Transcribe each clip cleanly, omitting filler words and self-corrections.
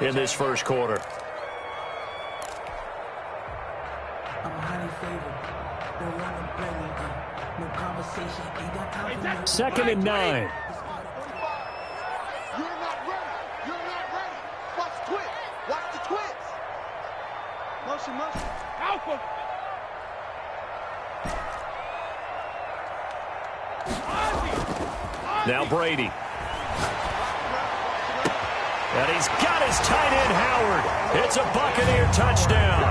in this first quarter. Second and 9. Alpha. Now Brady. And he's got his tight end, Howard. It's a Buccaneer touchdown.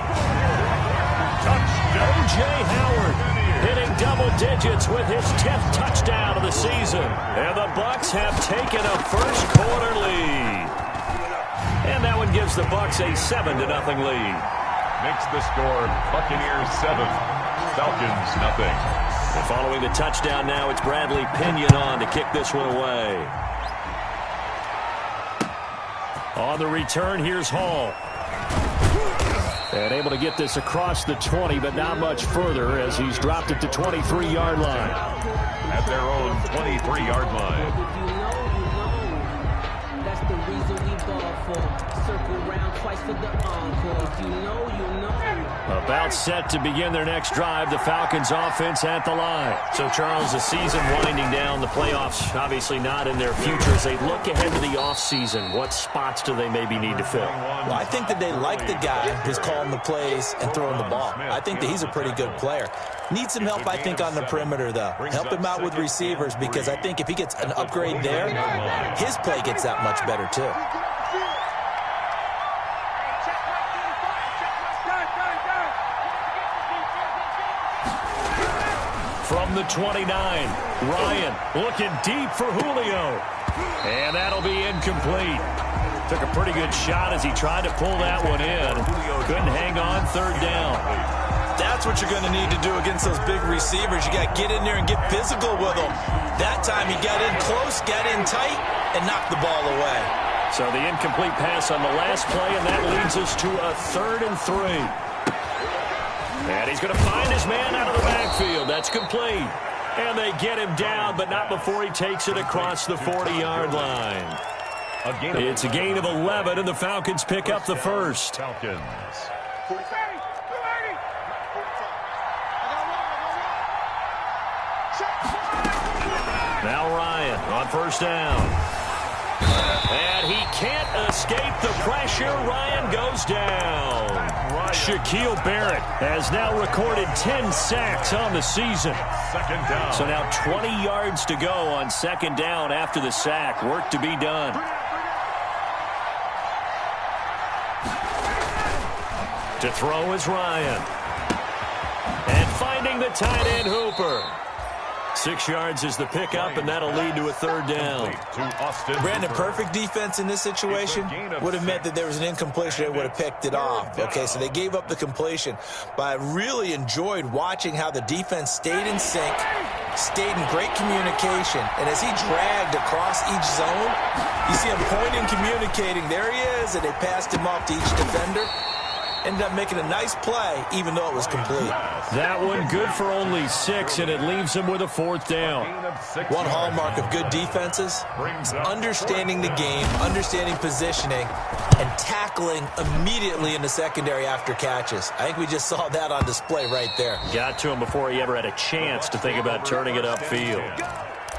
O.J. Howard hitting double digits with his 10th touchdown of the season. And the Bucs have taken a first quarter lead. And that one gives the Bucs a 7-0 lead. Makes the score Buccaneers 7, Falcons 0. And following the touchdown now, it's Bradley Pinion on to kick this one away. On the return, here's Hall. And able to get this across the 20, but not much further as he's dropped it to 23-yard line. At their own 23-yard line. That's the reason we ball for. Circle round twice for the encore. If you know, you know. About set to begin their next drive, the Falcons offense at the line. So, Charles, the season winding down, the playoffs obviously not in their future. As they look ahead to the offseason, what spots do they maybe need to fill? Well, I think that they like the guy who's calling the plays and throwing the ball. I think that he's a pretty good player. Needs some help, I think, on the perimeter, though. Help him out with receivers because I think if he gets an upgrade there, his play gets that much better, too. From the 29, Ryan looking deep for Julio. And that'll be incomplete. Took a pretty good shot as he tried to pull that one in. Couldn't hang on, third down. That's what you're going to need to do against those big receivers. You got to get in there and get physical with them. That time he got in close, got in tight, and knocked the ball away. So the incomplete pass on the last play, and that leads us to a 3rd and 3. And he's going to find his man out of the backfield. That's complete. And they get him down, but not before he takes it across the 40-yard line. It's a gain of 11, and the Falcons pick up the first. Falcons. Now Ryan on first down. And he can't escape the pressure. Ryan goes down. Shaquille Barrett has now recorded 10 sacks on the season. Second down. So now 20 yards to go on second down after the sack. Work to be done. To throw is Ryan. And finding the tight end Hooper. 6 yards is the pickup, and that'll lead to a third down. Brandon, perfect defense in this situation would have meant that there was an incompletion. They would have picked it off. Okay, so they gave up the completion. But I really enjoyed watching how the defense stayed in sync, stayed in great communication. And as he dragged across each zone, you see him pointing, communicating. There he is, and they passed him off to each defender. Ended up making a nice play, even though it was complete. That one good for only 6, and it leaves him with a 4th down. One hallmark of good defenses is understanding the game, understanding positioning, and tackling immediately in the secondary after catches. I think we just saw that on display right there. Got to him before he ever had a chance to think about turning it upfield.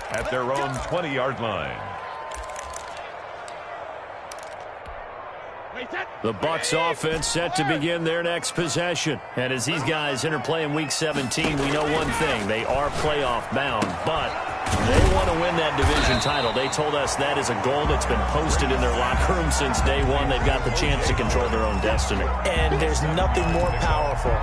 At their own 20-yard line. The Bucs offense set to begin their next possession. And as these guys interplay in Week 17, we know one thing. They are playoff bound, but they want to win that division title. They told us that is a goal that's been posted in their locker room since day one. They've got the chance to control their own destiny. And there's nothing more powerful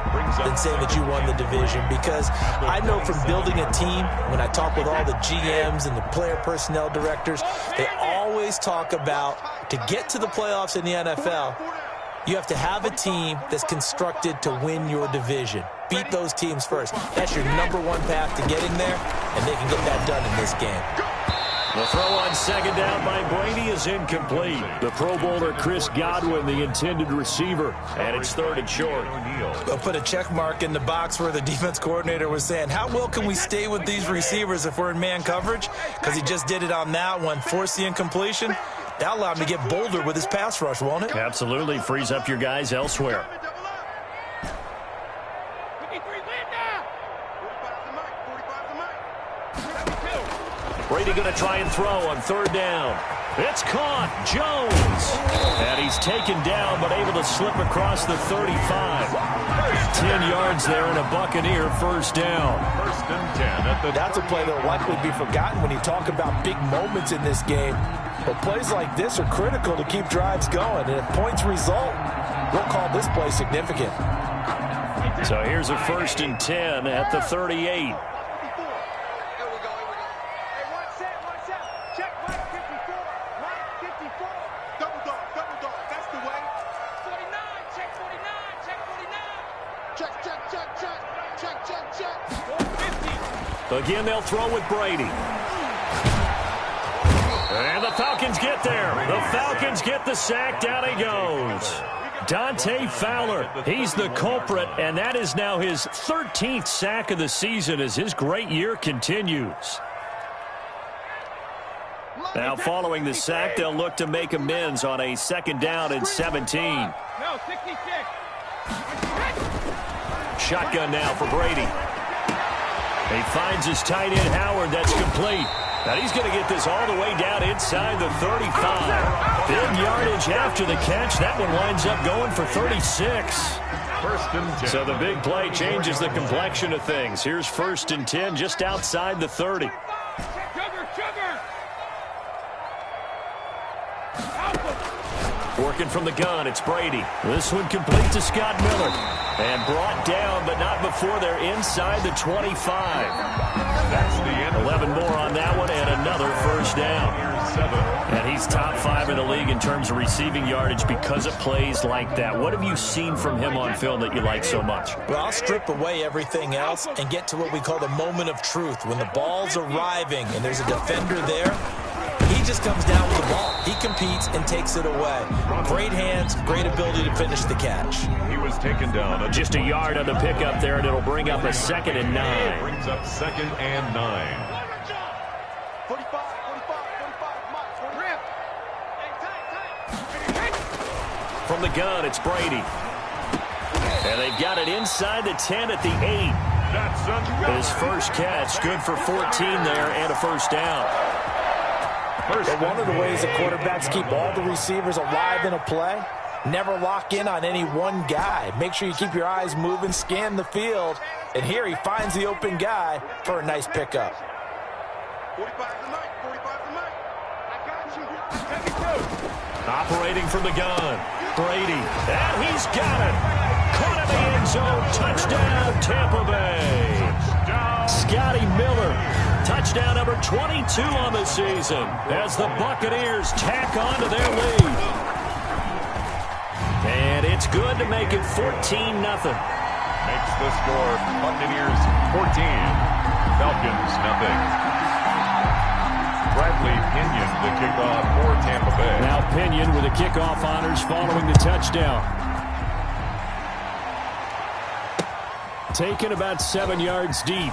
than saying that you won the division, because I know from building a team, when I talk with all the GMs and the player personnel directors, they always talk about, to get to the playoffs in the NFL, you have to have a team that's constructed to win your division. Beat those teams first. That's your #1 path to getting there, and they can get that done in this game. The throw on second down by Brady is incomplete. The Pro Bowler Chris Godwin, the intended receiver, and it's 3rd and short. They'll put a check mark in the box where the defense coordinator was saying, how well can we stay with these receivers if we're in man coverage? Because he just did it on that one. Force the incompletion. That'll allow him to get bolder with his pass rush, won't it? Absolutely. Frees up your guys elsewhere. Brady going to try and throw on third down. It's caught. Jones. And he's taken down, but able to slip across the 35. 10 yards there and a Buccaneer first down. First and 10. That's a play that will likely be forgotten when you talk about big moments in this game. But plays like this are critical to keep drives going. And if points result, we'll call this play significant. So here's a first and 10 at the 38. Again, they'll throw with Brady. And the Falcons get there. The Falcons get the sack. Down he goes. Dante Fowler, he's the culprit, and that is now his 13th sack of the season as his great year continues. Now, following the sack, they'll look to make amends on a second down and 17. Shotgun now for Brady. He finds his tight end, Howard. That's complete. Now he's going to get this all the way down inside the 35. Big yardage after the catch. That one winds up going for 36. First and 10. So the big play changes the complexion of things. Here's first and 10 just outside the 30. Working from the gun, it's Brady. This one complete to Scott Miller. And brought down, but not before they're inside the 25. That's the end. 11 more on that one, and another first down. And he's top 5 in the league in terms of receiving yardage because of plays like that. What have you seen from him on film that you like so much? Well, I'll strip away everything else and get to what we call the moment of truth. When the ball's arriving and there's a defender there, he just comes down with the ball. He competes and takes it away. Great hands, great ability to finish the catch. He was taken down. Just a yard on the pickup there, and it'll bring up a second and 9. Brings up second and 9. From the gun, it's Brady. And they've got it inside the 10 at the 8. His first catch, good for 14 there and a first down. But one of the ways that quarterbacks keep all the receivers alive in a play, never lock in on any one guy. Make sure you keep your eyes moving, scan the field. And here he finds the open guy for a nice pickup. Operating from the gun, Brady. And he's got it. Caught in the end zone. Touchdown, Tampa Bay. Scotty Miller. Touchdown number 22 on the season as the Buccaneers tack on to their lead. And it's good to make it 14-0. Makes the score Buccaneers 14, Falcons nothing. Bradley Pinion the kickoff for Tampa Bay. Now Pinion with the kickoff honors following the touchdown. Taken about 7 yards deep.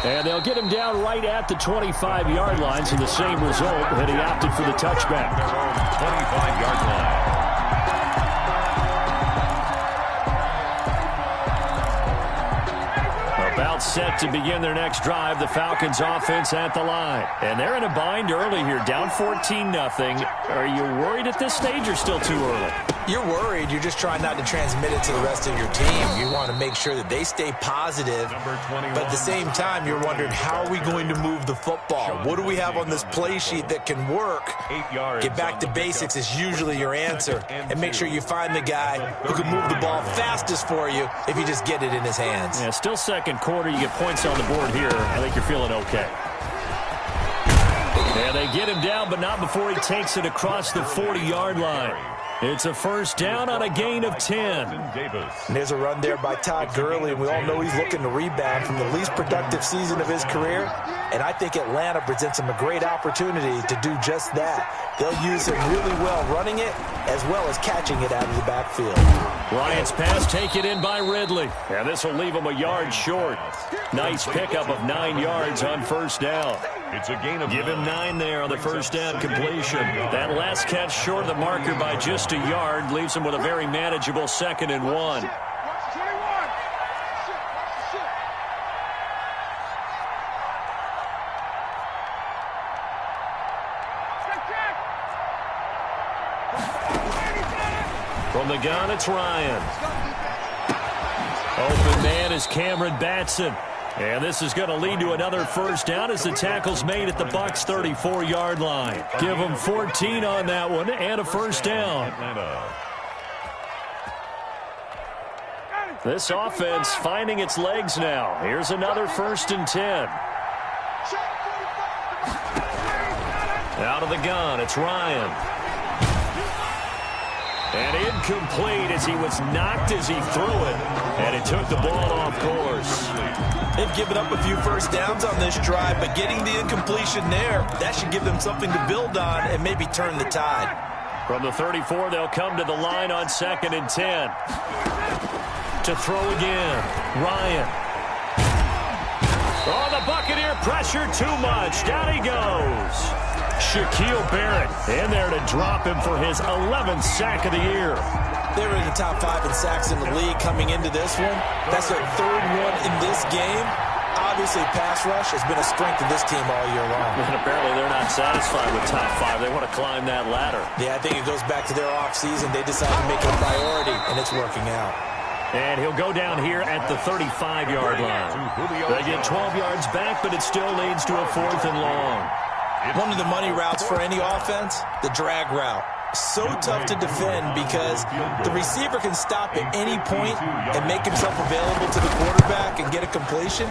And they'll get him down right at the 25-yard line, so the same result that he opted for the touchback. 25-yard line. About set to begin their next drive, the Falcons offense at the line. And they're in a bind early here, down 14-0. Are you worried at this stage or still too early? You're worried. You're just trying not to transmit it to the rest of your team. You want to make sure that they stay positive. But at the same time, you're wondering, how are we going to move the football? What do we have on this play sheet that can work? 8 yards. Get back to basics is usually your answer. And make sure you find the guy who can move the ball fastest for you if you just get it in his hands. Yeah, still second quarter. You get points on the board here. I think you're feeling okay. Yeah, they get him down, but not before he takes it across the 40-yard line. It's a first down on a gain of 10. And there's a run there by Todd Gurley, and we all know he's looking to rebound from the least productive season of his career. And I think Atlanta presents him a great opportunity to do just that. They'll use him really well running it as well as catching it out of the backfield. Bryant's pass taken in by Ridley. And this will leave him a yard short. Nice pickup of 9 yards on first down. It's a gain of Give him 9 there on the first down completion. That last catch short of the marker by just a yard leaves him with a very manageable 2nd and 1. From the gun, it's Ryan. Open man is Cameron Batson. And this is going to lead to another first down as the tackle's made at the Bucs 34-yard line. Give them 14 on that one and a first down. This offense finding its legs now. Here's another 1st and 10. Out of the gun, it's Ryan. And incomplete as he was knocked as he threw it. And it took the ball off course. They've given up a few first downs on this drive, but getting the incompletion there, that should give them something to build on and maybe turn the tide. From the 34, they'll come to the line on 2nd and 10. To throw again, Ryan. Oh, the Buccaneer pressure too much. Down he goes. Shaquille Barrett in there to drop him for his 11th sack of the year. They were in the top 5 in sacks in the league coming into this one. That's their 3rd one in this game. Obviously, pass rush has been a strength of this team all year long. And apparently they're not satisfied with top 5. They want to climb that ladder. Yeah, I think it goes back to their offseason. They decided to make it a priority, and it's working out. And he'll go down here at the 35-yard line. They get 12 yards back, but it still leads to a 4th and long. One of the money routes for any offense, the drag route. So tough to defend because the receiver can stop at any point and make himself available to the quarterback and get a completion.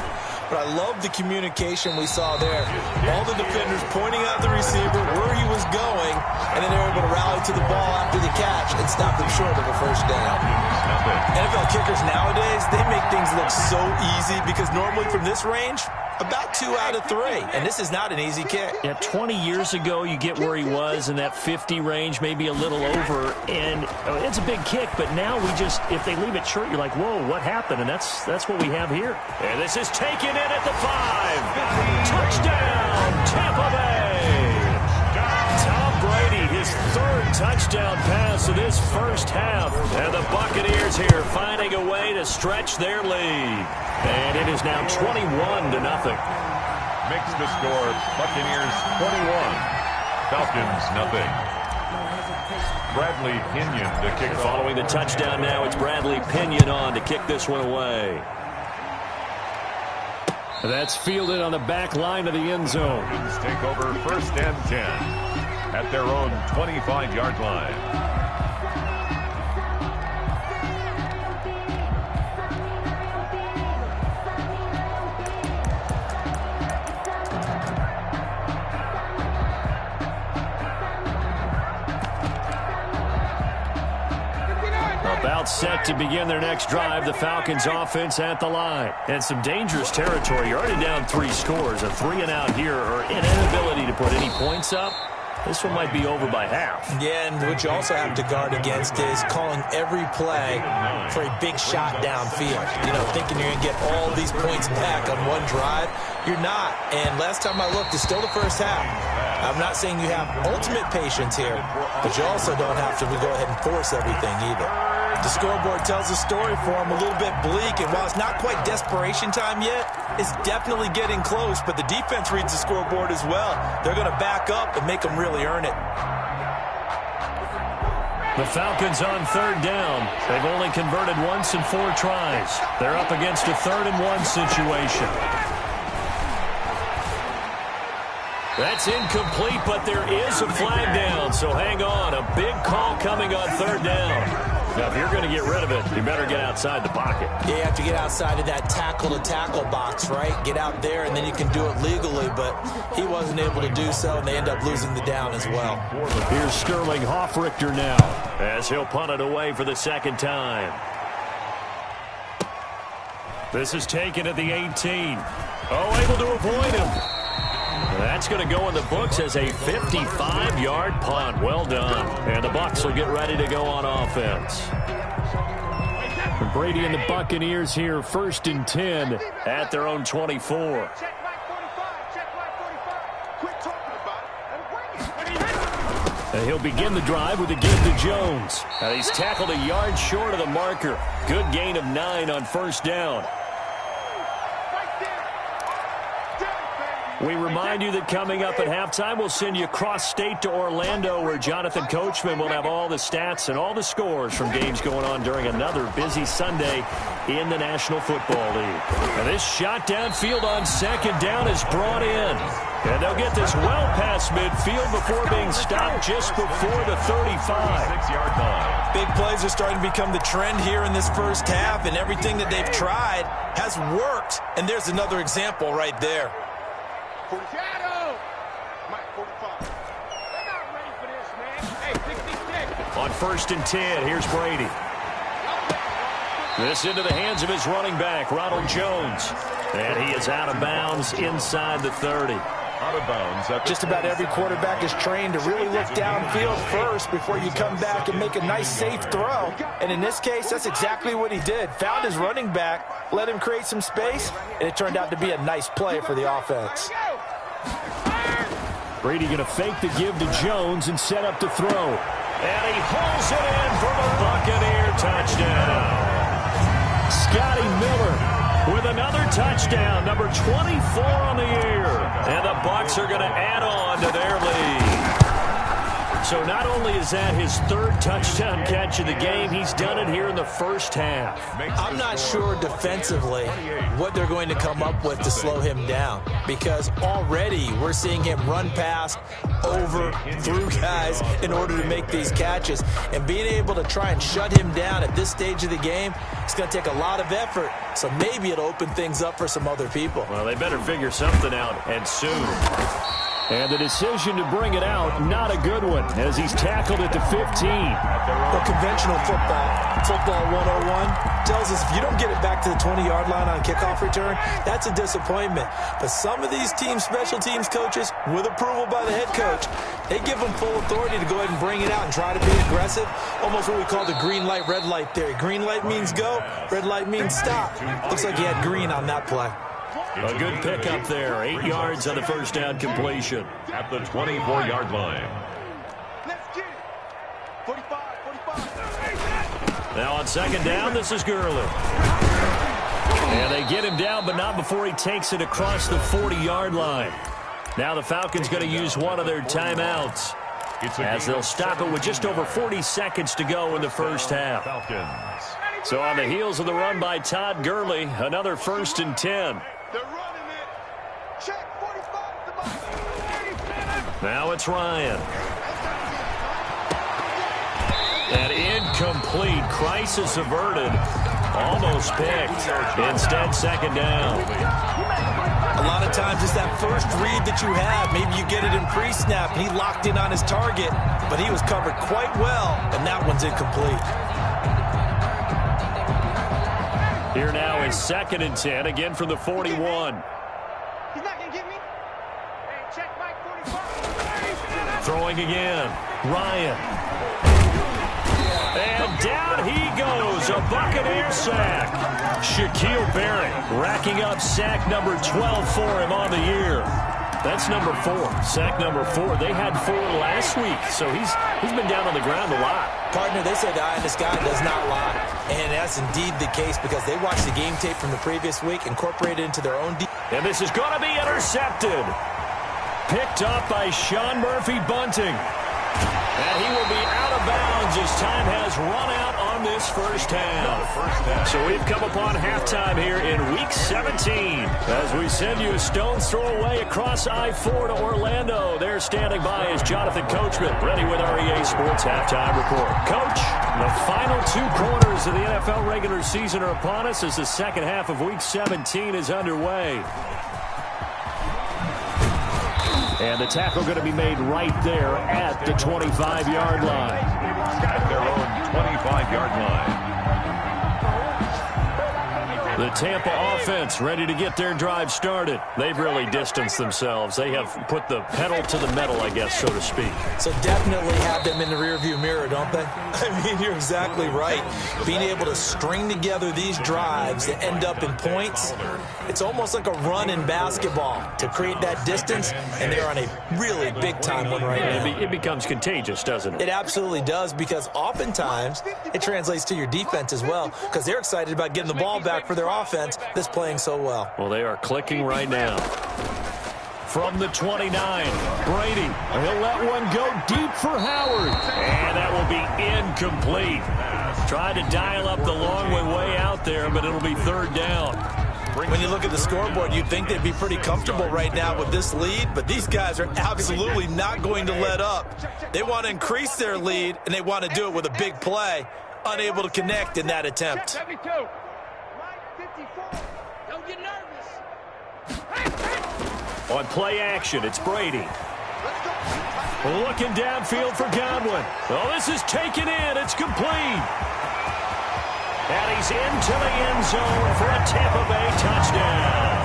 But I love the communication we saw there. All the defenders pointing out the receiver, where he was going, and then they were able to rally to the ball after the catch and stop him short of a first down. NFL kickers nowadays, they make things look so easy because normally from this range, about 2 out of 3. And this is not an easy kick. Yeah, 20 years ago, you get where he was in that 50 range, maybe a little over. And it's a big kick, but now we just, if they leave it short, you're like, whoa, what happened? And that's what we have here. And this is taken in at the 5. Touchdown, Tampa Bay. Tom Brady, his 3rd touchdown pass of this first half. And the Buccaneers here finding a way to stretch their lead. And it is now 21-0. Makes the score, Buccaneers 21, Falcons nothing. Bradley Pinion to kick. Following the touchdown now, it's Bradley Pinion on to kick this one away. That's fielded on the back line of the end zone. Falcons take over 1st and 10 at their own 25-yard line. About set to begin their next drive, the Falcons offense at the line. And some dangerous territory. You're already down 3 scores. A 3-and-out here or an inability to put any points up. This one might be over by half. Yeah, and what you also have to guard against is calling every play for a big shot downfield. You know, thinking you're going to get all these points back on one drive. You're not. And last time I looked, it's still the first half. I'm not saying you have ultimate patience here, but you also don't have to go ahead and force everything either. The scoreboard tells a story for them, a little bit bleak, and while it's not quite desperation time yet, it's definitely getting close, but the defense reads the scoreboard as well. They're going to back up and make them really earn it. The Falcons on 3rd down. They've only converted once in 4 tries. They're up against a 3rd and 1 situation. That's incomplete, but there is a flag down, so hang on. A big call coming on 3rd down. Now, if you're going to get rid of it, you better get outside the pocket. Yeah, you have to get outside of that tackle-to-tackle box, right? Get out there, and then you can do it legally, but he wasn't able to do so, and they end up losing the down as well. Here's Sterling Hoffrichter now, as he'll punt it away for the 2nd time. This is taken at the 18. Oh, able to avoid him. That's going to go in the books as a 55-yard punt. Well done. And the Bucs will get ready to go on offense. Brady and the Buccaneers here, 1st and 10 at their own 24. And he'll begin the drive with a give to Jones. And he's tackled a yard short of the marker. Good gain of 9 on first down. We remind you that coming up at halftime, we'll send you cross-state to Orlando, where Jonathan Coachman will have all the stats and all the scores from games going on during another busy Sunday in the National Football League. And this shot downfield on second down is brought in. And they'll get this well past midfield before being stopped just before the 35. 6-yard line. Big plays are starting to become the trend here in this first half, and everything that they've tried has worked. And there's another example right there. Shadow! Mike 45. They're not ready for this, man. Hey, 66. On 1st and 10, here's Brady. This into the hands of his running back, Ronald Jones. And he is out of bounds inside the 30. Out of bounds. Just about every quarterback is trained to really look downfield first before you come back and make a nice, safe throw. And in this case, that's exactly what he did. Found his running back, let him create some space, and it turned out to be a nice play for the offense. Brady going to fake the give to Jones and set up to throw. And he pulls it in for the Buccaneer touchdown. Scotty Miller with another touchdown, number 24 on the year. And the Bucs are going to add on to their lead. So not only is that his 3rd touchdown catch of the game, he's done it here in the first half. I'm not sure defensively what they're going to come up with to slow him down, because already we're seeing him run past, over, through guys in order to make these catches. And being able to try and shut him down at this stage of the game, it's going to take a lot of effort. So maybe it'll open things up for some other people. Well, they better figure something out, and soon. And the decision to bring it out, not a good one, as he's tackled at the 15. Well, conventional football 101, tells us if you don't get it back to the 20-yard line on kickoff return, that's a disappointment. But some of these special teams coaches, with approval by the head coach, they give them full authority to go ahead and bring it out and try to be aggressive, almost what we call the green light, red light theory. Green light means go, red light means stop. Looks like he had green on that play. A good pickup there. 8 yards on the first down completion. At the 24-yard line. Let's get it. 45, 45. Now on second down, this is Gurley. And they get him down, but not before he takes it across the 40-yard line. Now the Falcons going to use one of their timeouts, as they'll stop it with just over 40 seconds to go in the first half. Falcons. So on the heels of the run by Todd Gurley, another 1st and 10. They're running it. Check 45 to box. Now it's Ryan. And incomplete. Crisis averted. Almost picked. Instead, second down. A lot of times it's that first read that you have. Maybe you get it in pre-snap, and he locked in on his target, but he was covered quite well, and that one's incomplete. Here now is 2nd and 10, again from the 41. He's not going to get me. Hey, check Mike 45. Throwing again. Ryan. And down he goes. A Buccaneer sack. Shaquille Barrett racking up sack number 12 for him on the year. That's number 4. Sack number 4. They had 4 last week, so he's been down on the ground a lot. Partner, they say the eye in the sky does not lie. And that's indeed the case, because they watched the game tape from the previous week, incorporated it into their own And this is going to be intercepted. Picked up by Sean Murphy-Bunting. And he will be out of bounds as time has run out on this first half. So we've come upon halftime here in Week 17. As we send you a stone's throw away across I-4 to Orlando. There standing by is Jonathan Coachman, ready with our EA Sports Halftime Report. Coach, the final 2 quarters of the NFL regular season are upon us as the second half of Week 17 is underway. And the tackle going to be made right there at the 25-yard line. At their own 25-yard line. The Tampa offense ready to get their drive started. They've really distanced themselves. They have put the pedal to the metal, I guess, so to speak. So definitely have them in the rearview mirror, don't they? I mean, you're exactly right. Being able to string together these drives that end up in points, it's almost like a run in basketball to create that distance, and they're on a really big-time one right now. It becomes contagious, doesn't it? It absolutely does, because oftentimes it translates to your defense as well, because they're excited about getting the ball back for their offense that's playing so well. Well, they are clicking right now. From the 29, Brady. He'll let one go deep for Howard. And that will be incomplete. Tried to dial up the long way out there, but it'll be third down. When you look at the scoreboard, you'd think they'd be pretty comfortable right now with this lead, but these guys are absolutely not going to let up. They want to increase their lead, and they want to do it with a big play. Unable to connect in that attempt. Don't get nervous. On play action, it's Brady. Looking downfield for Godwin. Oh, this is taken in. It's complete. And he's into the end zone for a Tampa Bay touchdown.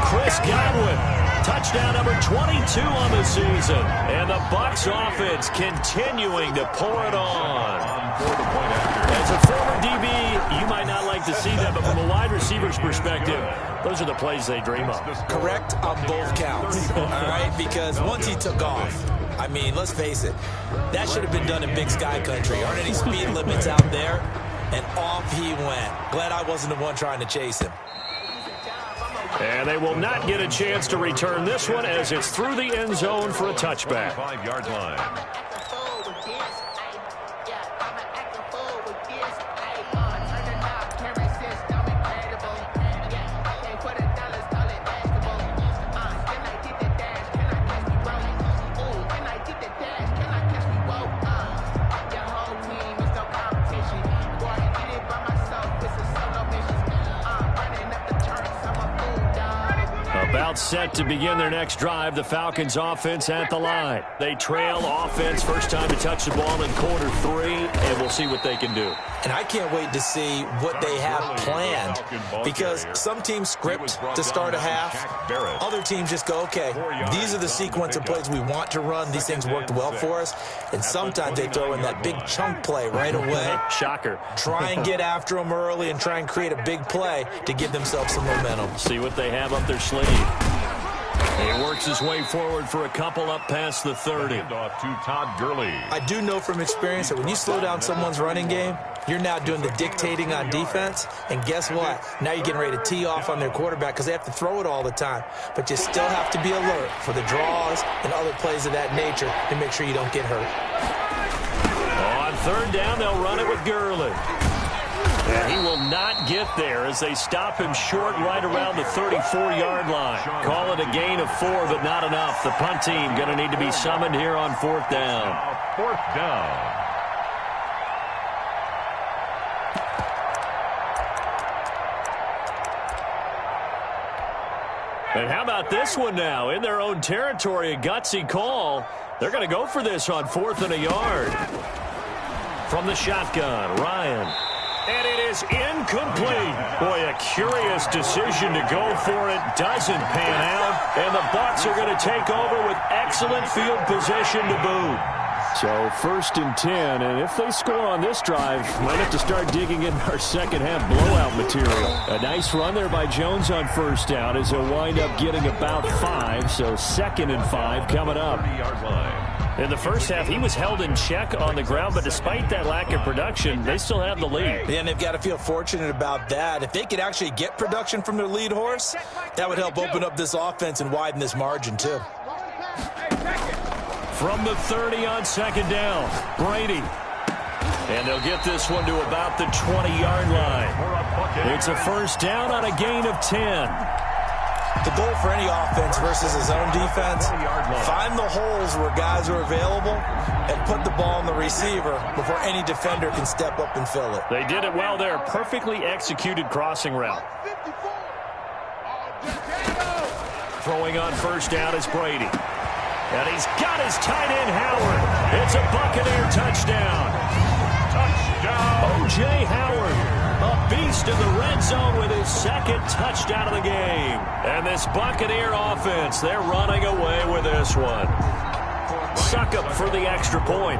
Chris Godwin, touchdown number 22 on the season. And the Bucs offense continuing to pour it on. As a former DB, you might not like to see that, but from a wide receiver's perspective, those are the plays they dream of. Correct on both counts, all right? Because once he took off, I mean, let's face it, that should have been done in Big Sky Country. Aren't any speed limits out there? And off he went. Glad I wasn't the one trying to chase him. And they will not get a chance to return this one as it's through the end zone for a touchback. 5-yard line. About set to begin their next drive, the Falcons offense at the line. They trail offense, first time to touch the ball in quarter 3, and we'll see what they can do. And I can't wait to see what they have planned, because some teams script to start a half. Other teams just go, okay, these are the sequence of plays we want to run. These things worked well for us. And sometimes they throw in that big chunk play right away. Shocker. Try and get after them early and try and create a big play to give themselves some momentum. See what they have up their sleeve. He works his way forward for a couple up past the 30. Off to Todd Gurley. I do know from experience that when you slow down someone's running game, you're now doing the dictating on defense. And guess what? Now you're getting ready to tee off on their quarterback because they have to throw it all the time. But you still have to be alert for the draws and other plays of that nature to make sure you don't get hurt. On third down, they'll run it with Gurley. And he will not get there as they stop him short right around the 34-yard line. Call it a gain of 4, but not enough. The punt team going to need to be summoned here on fourth down. Fourth down. And how about this one now? In their own territory, a gutsy call. They're going to go for this on 4th and a yard. From the shotgun, Ryan. And it is incomplete. Boy, a curious decision to go for it. Doesn't pan out. And the Bucs are going to take over with excellent field position to boot. So 1st and 10, and if they score on this drive, might have to start digging in our second half blowout material. A nice run there by Jones on 1st down as he'll wind up getting about 5. So 2nd and 5 coming up. 30-yard line. In the first half, he was held in check on the ground, but despite that lack of production, they still have the lead. And they've got to feel fortunate about that. If they could actually get production from their lead horse, that would help open up this offense and widen this margin, too. From the 30 on 2nd down, Brady. And they'll get this one to about the 20-yard line. It's a 1st down on a gain of 10. The goal for any offense versus his own defense, find the holes where guys are available and put the ball in the receiver before any defender can step up and fill it. They did it well there. Perfectly executed crossing route. Throwing on 1st down is Brady. And he's got his tight end, Howard. It's a Buccaneer touchdown. Touchdown. O.J. Howard, a beast in the red zone with his second touchdown of the game. And this Buccaneer offense, they're running away with this one. Succop for the extra point.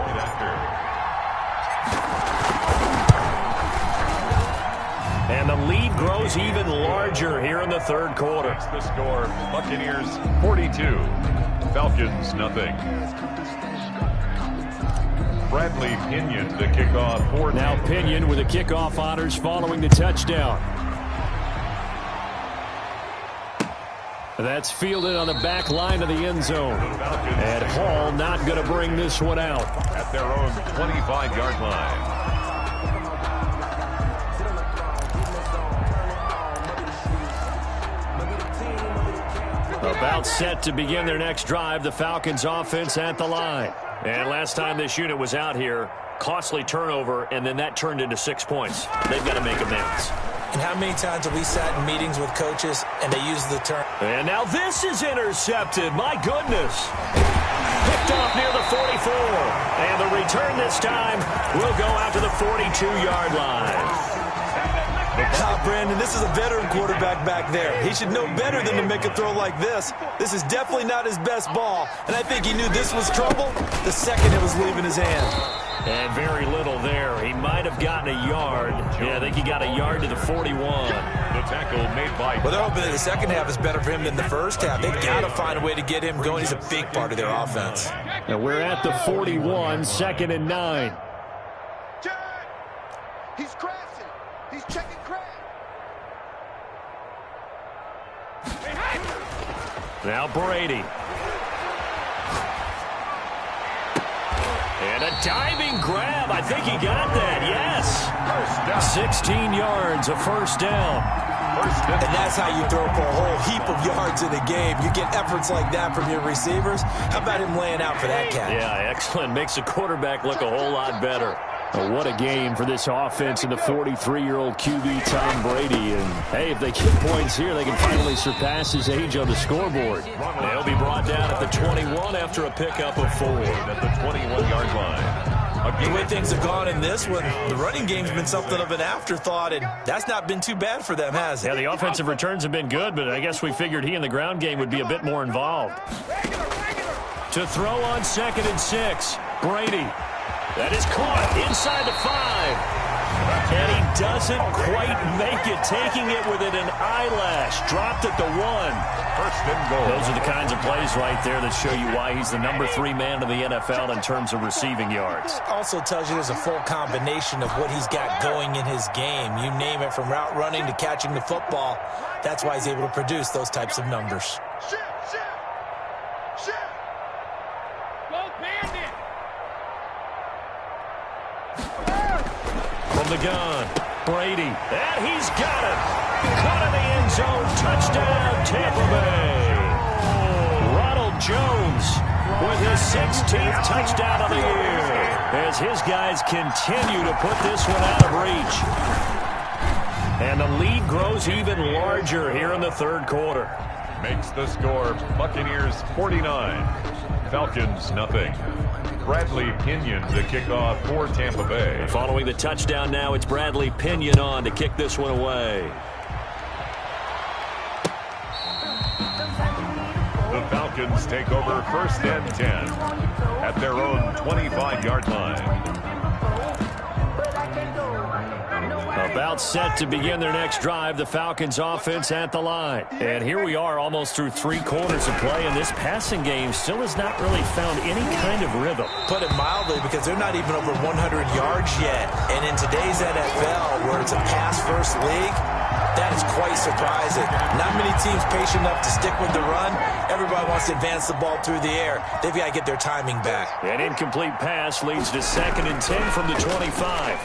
And the lead grows even larger here in the third quarter. That's the score. Buccaneers 42, Falcons nothing. Bradley Pinion the kickoff for now Pinion with the kickoff honors following the touchdown. That's fielded on the back line of the end zone. And Hall not going to bring this one out. At their own 25-yard line. About set to begin their next drive, the Falcons offense at the line. And last time this unit was out here, costly turnover, and then that turned into 6 points. They've got to make amends. And how many times have we sat in meetings with coaches and they use the term? And now this is intercepted. My goodness. Picked off near the 44. And the return this time will go out to the 42-yard line. Brandon, this is a veteran quarterback back there. He should know better than to make a throw like this. This is definitely not his best ball. And I think he knew this was trouble the second it was leaving his hand. And very little there. He might have gotten a yard. Yeah, I think he got a yard to the 41. The tackle made by... Well, they're hoping that the second half is better for him than the first half. They've got to find a way to get him going. He's a big part of their offense. And we're at the 41, 2nd and 9. He's crashing. He's checking crash. Now Brady. And a diving grab. I think he got that. Yes. 16 yards, a first down. And that's how you throw for a whole heap of yards in a game. You get efforts like that from your receivers. How about him laying out for that catch? Yeah, excellent. Makes the quarterback look a whole lot better. Oh, what a game for this offense and the 43-year-old QB Tom Brady. And, hey, if they get points here, they can finally surpass his age on the scoreboard. They'll be brought down at the 21 after a pickup of 4. At the 21-yard line. The way things have gone in this one, the running game's been something of an afterthought, and that's not been too bad for them, has it? Yeah, the offensive returns have been good, but I guess we figured he in the ground game would be a bit more involved. To throw on 2nd and 6, Brady. That is caught inside the 5. And he doesn't quite make it, taking it within an eyelash. Dropped at the 1. First and goal. Those are the kinds of plays right there that show you why he's the number 3 man in the NFL in terms of receiving yards. Also tells you there's a full combination of what he's got going in his game. You name it, from route running to catching the football. That's why he's able to produce those types of numbers. From the gun, Brady, and he's got it. Caught in the end zone, touchdown, Tampa Bay. Ronald Jones with his 16th touchdown of the year as his guys continue to put this one out of reach. And the lead grows even larger here in the third quarter. Makes the score Buccaneers 49, Falcons nothing. Bradley Pinion the kickoff for Tampa Bay. And following the touchdown now, it's Bradley Pinion on to kick this one away. The Falcons take over 1st and 10 at their own 25-yard line. About set to begin their next drive, the Falcons offense at the line. And here we are almost through 3 quarters of play, and this passing game still has not really found any kind of rhythm. Put it mildly, because they're not even over 100 yards yet. And in today's NFL, where it's a pass-first league, that is quite surprising. Not many teams patient enough to stick with the run. Everybody wants to advance the ball through the air. They've got to get their timing back. An incomplete pass leads to 2nd and 10 from the 25.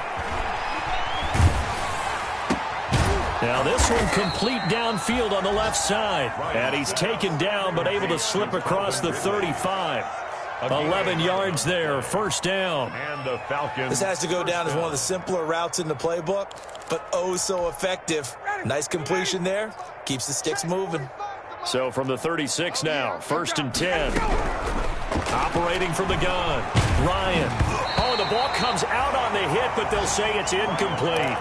Now this one complete downfield on the left side. And he's taken down but able to slip across the 35. 11 yards there, first down. And the Falcons. This has to go down as one of the simpler routes in the playbook, but oh so effective. Nice completion there. Keeps the sticks moving. So from the 36 now, 1st and 10. Operating from the gun, Ryan. Oh, the ball comes out on the hit, but they'll say it's incomplete.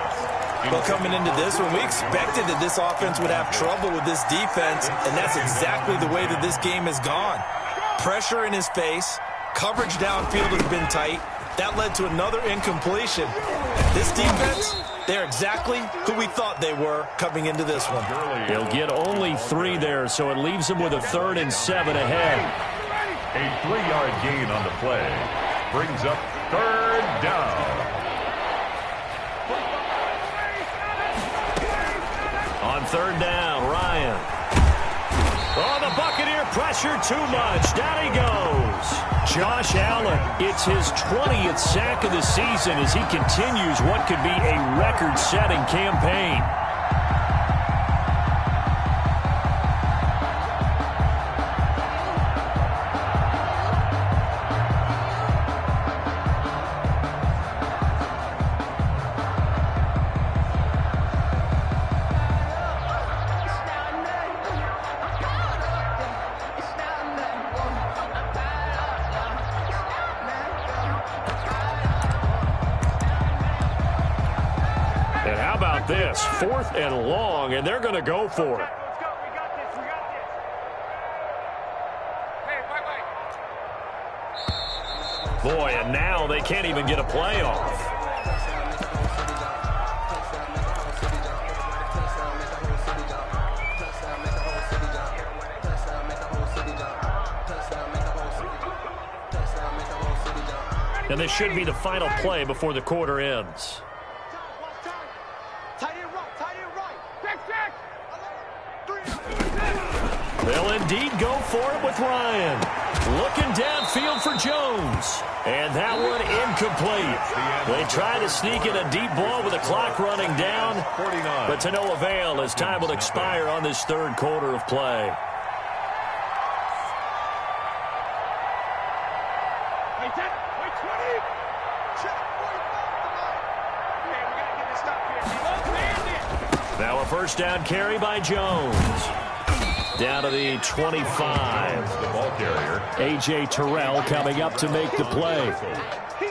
Well, coming into this one, we expected that this offense would have trouble with this defense, and that's exactly the way that this game has gone. Pressure in his face, coverage downfield has been tight. That led to another incompletion. This defense, they're exactly who we thought they were coming into this one. He'll get only 3 there, so it leaves him with a 3rd and 7 ahead. A 3-yard gain on the play brings up 3rd down. On 3rd down, Ryan. Oh, the Buccaneer pressure too much. Down he goes. Josh Allen, it's his 20th sack of the season as he continues what could be a record-setting campaign. And how about this? 4th and long, and they're going to go for it. Boy, and now they can't even get a play off. And this should be the final play before the quarter ends. They'll indeed go for it with Ryan. Looking downfield for Jones. And that one incomplete. They try to sneak in a deep ball with the clock running down, but to no avail as time will expire on this 3rd quarter of play. Now a 1st down carry by Jones. Down to the 25. The ball carrier. A.J. Terrell coming up to make the play.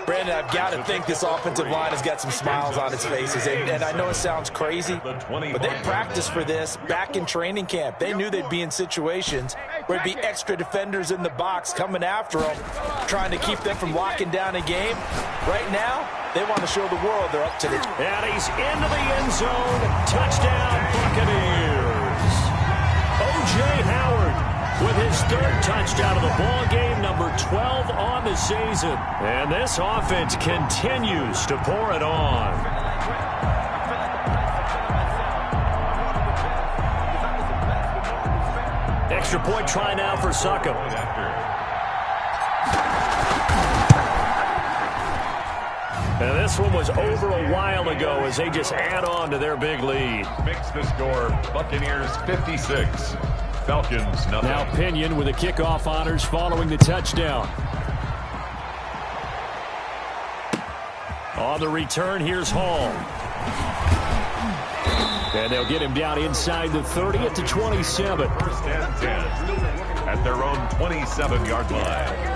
Brandon, I've got to think this offensive line has got some smiles on its faces. And I know it sounds crazy, but they practiced for this back in training camp. They knew they'd be in situations where there'd be extra defenders in the box coming after them, trying to keep them from locking down a game. Right now, they want to show the world they're up to the... And he's into the end zone. Touchdown, Buccaneers. O.J. Howard with his 3rd touchdown of the ball game, number 12 on the season. And this offense continues to pour it on. Extra point try now for Succop. And this one was over a while ago as they just add on to their big lead. Makes the score Buccaneers 56. Falcons nothing. Now Pinion with the kickoff honors following the touchdown. On the return, here's Hall. And they'll get him down inside the 30 at the 27. 1st and 10 at their own 27-yard line.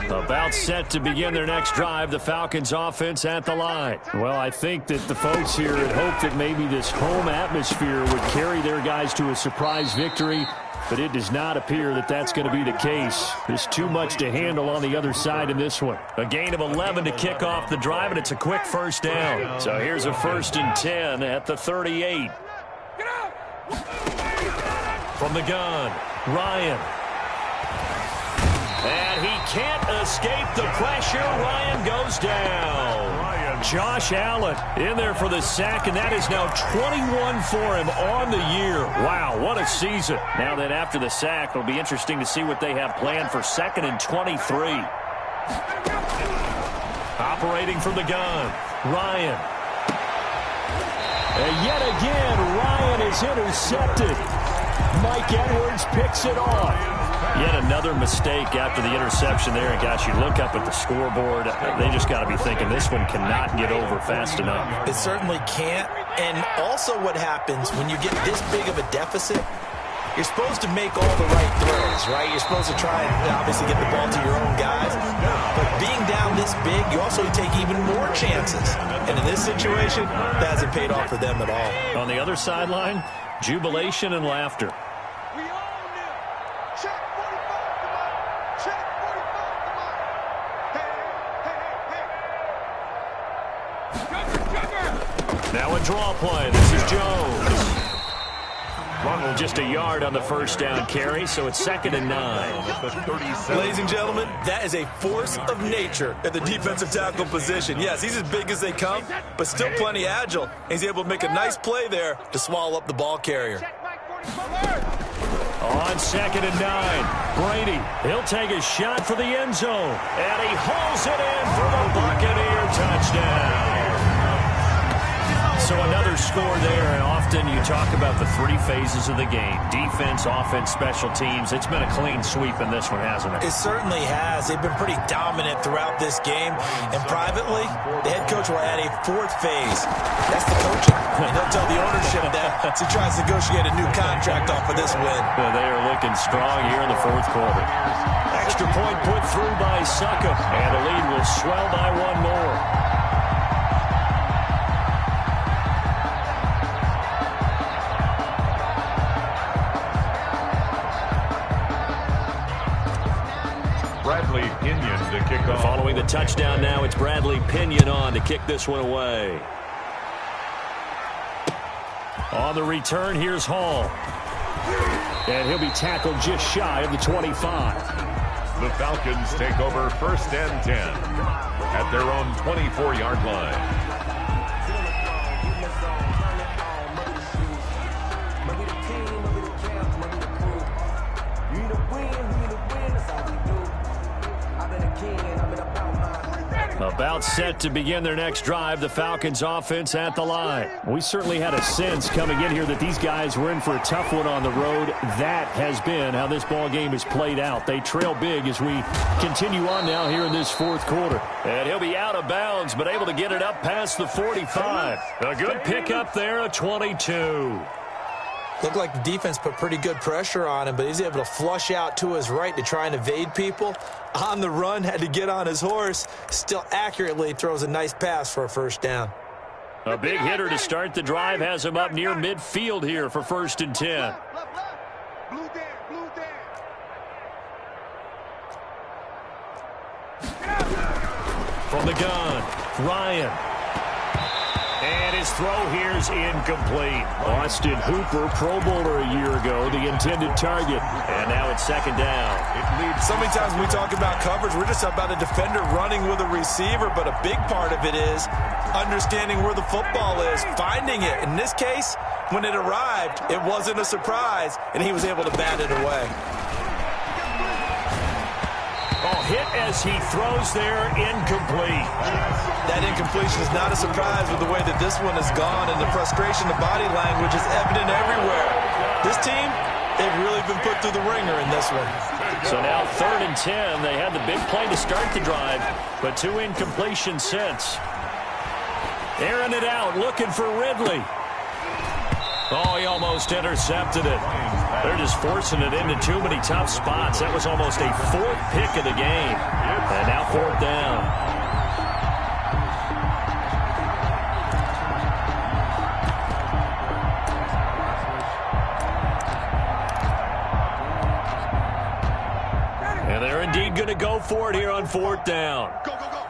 About set to begin their next drive, the Falcons offense at the line. Well, I think that the folks here had hoped that maybe this home atmosphere would carry their guys to a surprise victory, but it does not appear that that's going to be the case. There's too much to handle on the other side in this one. A gain of 11 to kick off the drive, and it's a quick 1st down. So here's a 1st and 10 at the 38. From the gun, Ryan. And he can't escape the pressure. Ryan goes down. Josh Allen in there for the sack, and that is now 21 for him on the year. Wow, what a season. Now that after the sack, it'll be interesting to see what they have planned for 2nd and 23. Operating from the gun, Ryan. And yet again, Ryan is intercepted. Mike Edwards picks it off. Yet another mistake after the interception there. And, gosh, you look up at the scoreboard. They just got to be thinking this one cannot get over fast enough. It certainly can't. And also what happens when you get this big of a deficit, you're supposed to make all the right throws, right? You're supposed to try and obviously get the ball to your own guys. But being down this big, you also take even more chances. And in this situation, that hasn't paid off for them at all. On the other sideline, jubilation and laughter. We own them. Check 45, come on. Check 45, come on. Hey, hey, hey, hey. Jugger. Now a draw play. This is Jones. Just a yard on the first down carry, so it's 2nd and 9. Ladies and gentlemen, that is a force of nature at the defensive tackle position. Yes, he's as big as they come, but still plenty agile. He's able to make a nice play there to swallow up the ball carrier. Check Mike 45. On 2nd and 9, Brady, he'll take a shot for the end zone, and he hauls it in for the Buccaneer touchdown. So another score there, and often you talk about the 3 phases of the game: defense, offense, special teams. It's been a clean sweep in this one, hasn't it? It certainly has. They've been pretty dominant throughout this game. And privately, the head coach will add a 4th phase. That's the coaching. And he'll tell the ownership that as he tries to negotiate a new contract off of this win. Well, they are looking strong here in the 4th quarter. Extra point put through by Succop, and the lead will swell by 1 more. Bradley Pinion to kick off. Following the touchdown now, it's Bradley Pinion on to kick this one away. On the return, here's Hall. And he'll be tackled just shy of the 25. The Falcons take over 1st and 10 at their own 24-yard line. About set to begin their next drive, the Falcons offense at the line. We certainly had a sense coming in here that these guys were in for a tough one on the road. That has been how this ball game is played out. They trail big as we continue on now here in this 4th quarter. And he'll be out of bounds, but able to get it up past the 45. A good pickup there, a 22. Looked like the defense put pretty good pressure on him, but he's able to flush out to his right to try and evade people. On the run, had to get on his horse. Still accurately throws a nice pass for a 1st down. A big hitter to start the drive has him up near midfield here for 1st and 10. Blue down, blue down. From the gun, Ryan. And his throw here's incomplete. Austin Hooper, Pro Bowler a year ago, the intended target. And now it's 2nd down. So many times when we talk about coverage, we're just about a defender running with a receiver, but a big part of it is understanding where the football is, finding it. In this case, when it arrived, it wasn't a surprise, and he was able to bat it away. Oh, hit as he throws there, incomplete. That incompletion is not a surprise with the way that this one has gone, and the frustration, the body language is evident everywhere. This team, they've really been put through the ringer in this one. So now 3rd and 10. They had the big play to start the drive, but 2 incompletions since. Airing it out, looking for Ridley. Oh, he almost intercepted it. They're just forcing it into too many tough spots. That was almost a 4th pick of the game. And now 4th down. And they're indeed going to go for it here on 4th down.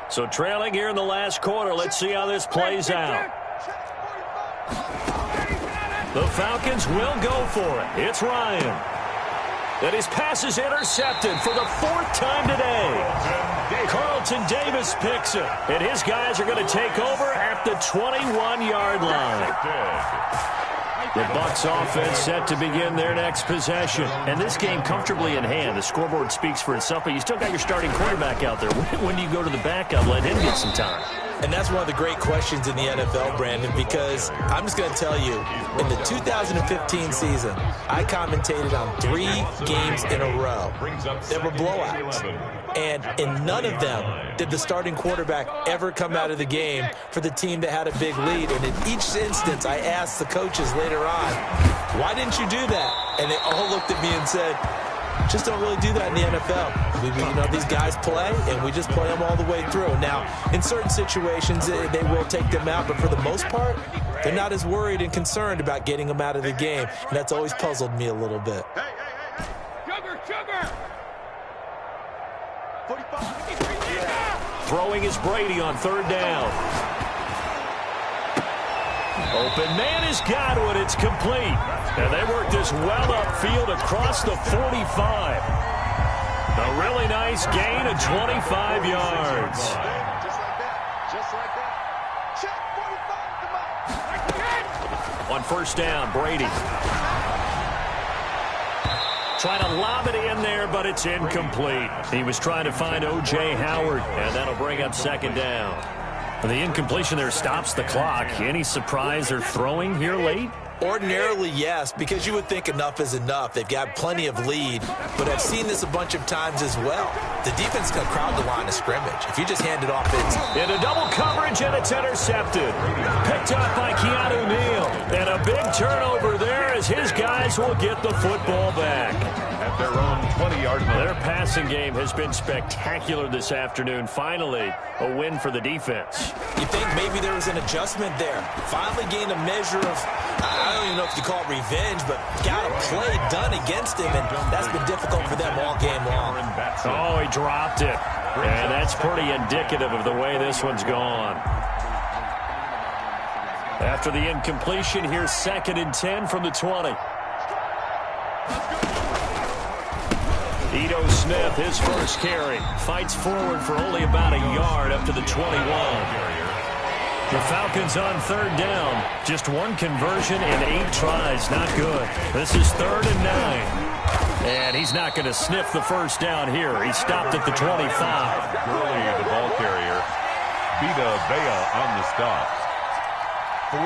So trailing here in the last quarter. Let's see how this plays out. The Falcons will go for it. It's Ryan. And his pass is intercepted for the 4th time today. Carlton Davis picks it. And his guys are going to take over at the 21-yard line. The Bucs offense set to begin their next possession. And this game comfortably in hand. The scoreboard speaks for itself, but you still got your starting quarterback out there. When do you go to the backup? Let him get some time. And that's one of the great questions in the NFL, Brandon, because I'm just going to tell you, in the 2015 season, I commentated on 3 games in a row that were blowouts. And in none of them did the starting quarterback ever come out of the game for the team that had a big lead. And in each instance, I asked the coaches later on, why didn't you do that? And they all looked at me and said, just don't really do that in the NFL. These guys play, and we just play them all the way through. Now, in certain situations, they will take them out, but for the most part, they're not as worried and concerned about getting them out of the game, and that's always puzzled me a little bit. Hey. Sugar! 45. Throwing is Brady on 3rd down. Open man has got one. It's complete. And they work this well upfield across the 45. A really nice gain of 25 yards. Just like that. Check 45. Come on. On 1st down, Brady. Trying to lob it in there, but it's incomplete. He was trying to find O.J. Howard, and that'll bring up 2nd down. The incompletion there stops the clock. Any surprise they're throwing here late? Ordinarily, yes, because you would think enough is enough. They've got plenty of lead, but I've seen this a bunch of times as well. The defense can crowd the line of scrimmage. If you just hand it off, it's... Into double coverage, and it's intercepted. Picked up by Keanu Neal. And a big turnover there as his guys will get the football back. At their own 20-yard line. Their passing game has been spectacular this afternoon. Finally, a win for the defense. You think maybe there was an adjustment there. Finally gained a measure of, I don't even know if you call it revenge, but got a play done against him, and that's been difficult for them all game long. Oh, he dropped it. And that's pretty indicative of the way this one's gone. After the incompletion, here's 2nd and 10 from the 20. Ito Smith, his first carry, fights forward for only about a yard up to the 21. The Falcons on 3rd down. Just 1 conversion and 8 tries. Not good. This is 3rd and 9. And he's not going to sniff the 1st down here. He stopped at the 25. Gurley, the ball carrier. Vita Vea on the stop. 3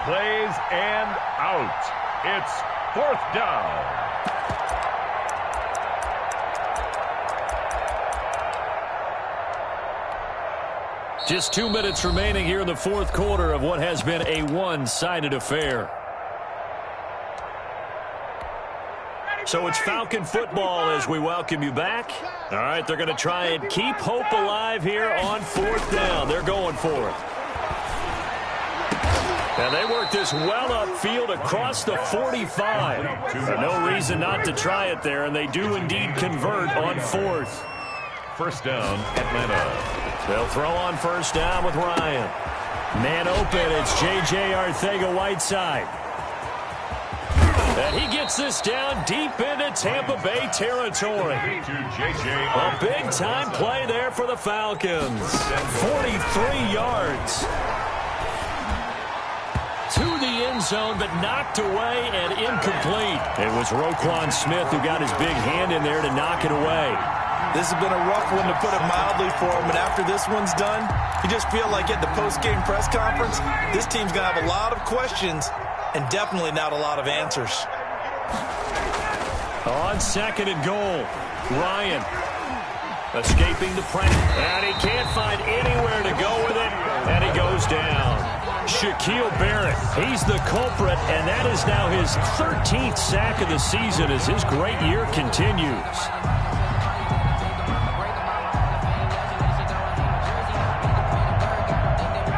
plays and out. It's 4th down. Just 2 minutes remaining here in the 4th quarter of what has been a one-sided affair. So it's Falcon football as we welcome you back. All right, they're going to try and keep hope alive here on 4th down. They're going for it. And they work this well upfield across the 45. No reason not to try it there, and they do indeed convert on 4th. 1st down, Atlanta. They'll throw on 1st down with Ryan. Man open, it's J.J. Arcega-Whiteside. And he gets this down deep into Tampa Bay territory. A big-time play there for the Falcons. 43 yards. To the end zone, but knocked away and incomplete. It was Roquan Smith who got his big hand in there to knock it away. This has been a rough one, to put it mildly, for him. And after this one's done, you just feel like at the post-game press conference, this team's going to have a lot of questions and definitely not a lot of answers. On 2nd and goal, Ryan escaping the pressure. And he can't find anywhere to go with it, and he goes down. Shaquille Barrett, he's the culprit, and that is now his 13th sack of the season as his great year continues.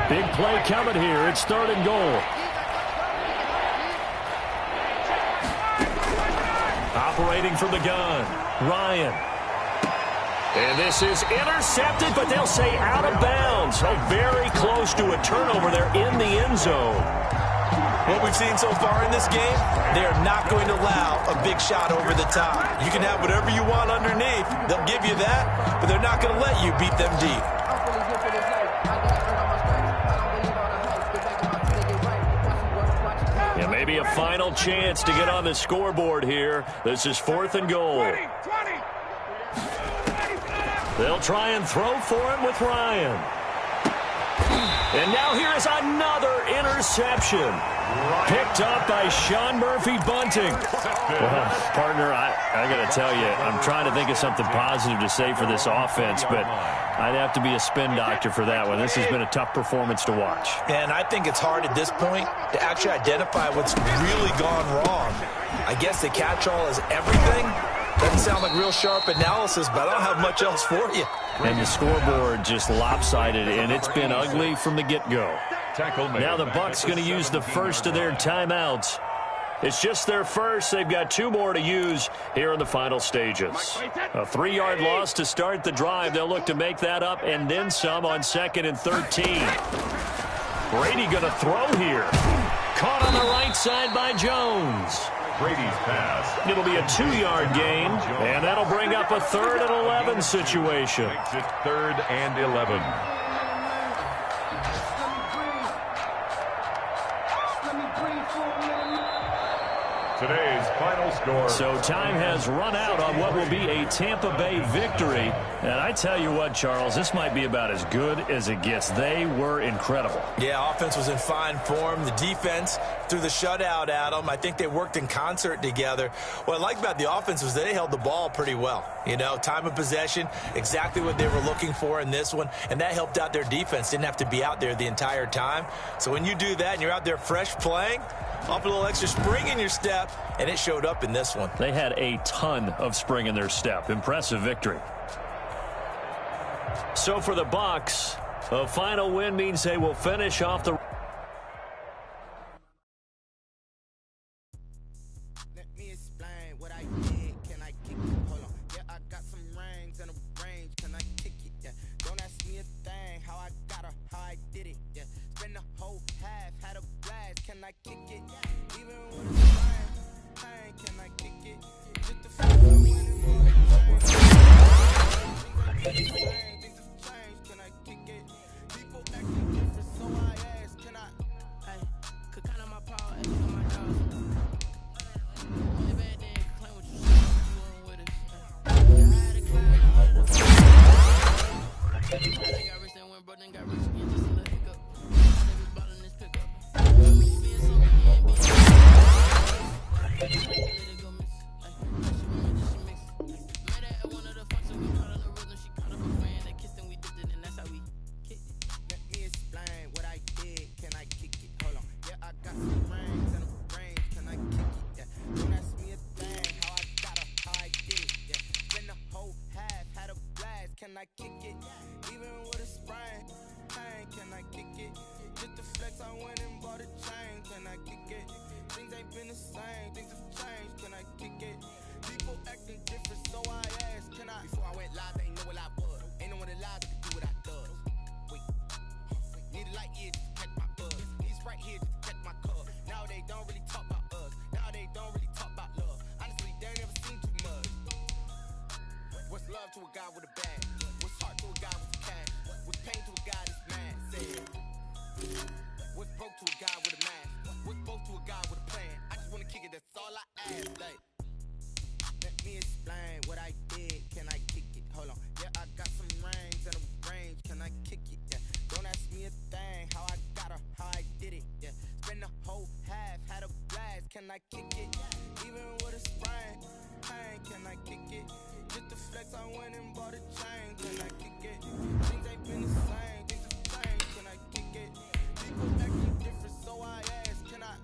Big play coming here. It's 3rd and goal. Operating from the gun, Ryan. And this is intercepted, but they'll say out of bounds. So very close to a turnover there in the end zone. What we've seen so far in this game, they are not going to allow a big shot over the top. You can have whatever you want underneath. They'll give you that, but they're not going to let you beat them deep. Yeah, maybe a final chance to get on the scoreboard here. This is 4th and goal. They'll try and throw for it with Ryan. And now here is another interception. Picked up by Sean Murphy-Bunting. Well, partner, I got to tell you, I'm trying to think of something positive to say for this offense, but I'd have to be a spin doctor for that one. This has been a tough performance to watch. And I think it's hard at this point to actually identify what's really gone wrong. I guess the catch-all is everything. Doesn't sound like real sharp analysis, but I don't have much else for you. And the scoreboard just lopsided, and it's been ugly from the get-go. Now the Bucs going to use the first of their timeouts. It's just their first. They've got 2 more to use here in the final stages. A 3-yard loss to start the drive. They'll look to make that up and then some on 2nd and 13. Brady going to throw here. Caught on the right side by Jones. Brady's pass. It'll be a 2-yard gain, and that'll bring up a 3rd and 11 situation. Makes it 3rd and 11. Today's final score. So time has run out on what will be a Tampa Bay victory. And I tell you what, Charles, this might be about as good as it gets. They were incredible. Yeah, offense was in fine form. The defense threw the shutout at them. I think they worked in concert together. What I like about the offense was they held the ball pretty well. You know, time of possession, exactly what they were looking for in this one. And that helped out their defense. Didn't have to be out there the entire time. So when you do that and you're out there fresh playing, off a little extra spring in your step, and it showed up in this one. They had a ton of spring in their step. Impressive victory. So for the Bucs, a final win means they will finish off the... Let me explain what I did. Can I kick it? Hold on. Yeah, I got some rings and a range. Can I kick it? Yeah. Don't ask me a thing. How I got her, how I did it. Yeah. Spend the whole half, had a blast. Can I kick it? Even with a fine, can I kick it? Just the fact I win things have changed. Can I kick it? People acting different, so I ask, can I? Hey, could count on my power, X on my jaws. Only bad thing, claim what you said, you weren't with us. I had a climb, I think I rich and went broke, then got rich again, just a little hiccup. I never bought in this pickup. Being something you ain't being. Let it go, miss. Ay, she went with she mix. Met her at one of the functions, we caught on the rhythm. She caught up a friend, they kissed and we dipped it, and that's how we kicked it. Let me explain what I did. Can I kick it? Hold on. Yeah, I got some rings and a range. Can I kick it? Yeah. Don't ask me a thing. How I got her, how I did it. Yeah. Spend the whole half, had a blast. Can I kick it? Even with a sprain. Hey, can I kick it? Just the flex, I went and bought a chain. Can I kick it? Things ain't been the same. Things have changed. Can I kick it? People acting different, so I asked, can I? Before I went live, they ain't know what I was. Ain't no one alive that could do what I does. Wait. Need a light year just to catch my buzz. He's right here just to catch my cub. Now they don't really talk about us. Now they don't really talk about love. Honestly, they ain't never seen too much. What's love to a guy with a bag? What's heart to a guy with a cash? What's pain to a guy that's mad? Said. What's broke to a guy with a mask? What's both to a guy with a plan? I just wanna kick it, that's all I ask. Like, let me explain what I did. Can I kick it? Hold on. Yeah, I got some rings and a range. Can I kick it? Yeah. Don't ask me a thing. How I got her, how I did it. Yeah. Spend the whole half, had a blast. Can I kick it? Even with a sprain. Hey, can I kick it? Just the flex, I went and bought a chain. Can I kick it? Things ain't been the same. Things have changed. Can I kick it? People acting different, so I ask, can I?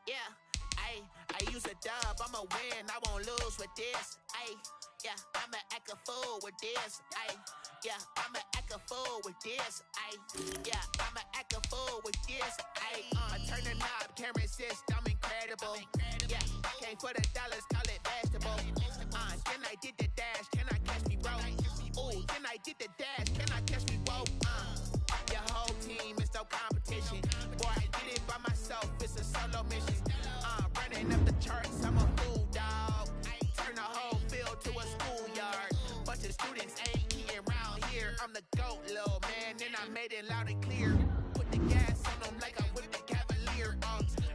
Yeah, I use a dub, I'ma win, I won't lose with this. Yeah, I'ma act a fool with this. yeah, I'ma act a fool with this, yeah, I'ma act a fool with this, I turn the knob, camera assist, I'm incredible, yeah, came for the dollars, call it vegetable, then I did the dash, can I catch me, bro, ooh, then I did the dash, can I catch me, bro, your whole team is no competition, boy, I did it by myself, it's a solo mission, running up the charts, I'm a fool, dog, turn the whole field to a schoolyard, bunch of students ain't eating around here, I'm the GOAT, little man, and I made it loud and clear, put the gas on them like I'm with the Cavalier,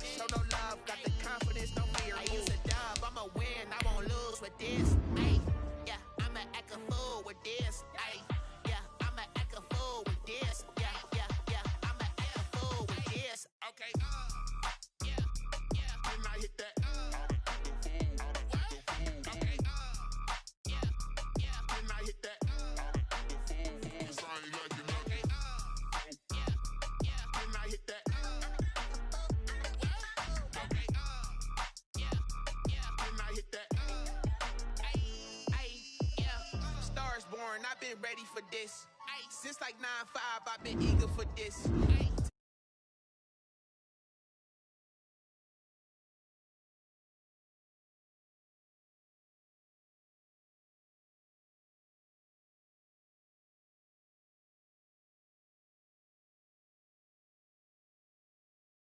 show no love, got the confidence, no fear, I use a dub, I'ma win, I won't lose with this, yeah, I'ma act a fool with this, yeah, I'ma act a fool with this, yeah, I'ma act a fool with this, okay, yeah, then I hit that, I've been ready for this. Since like 9-5, I've been eager for this.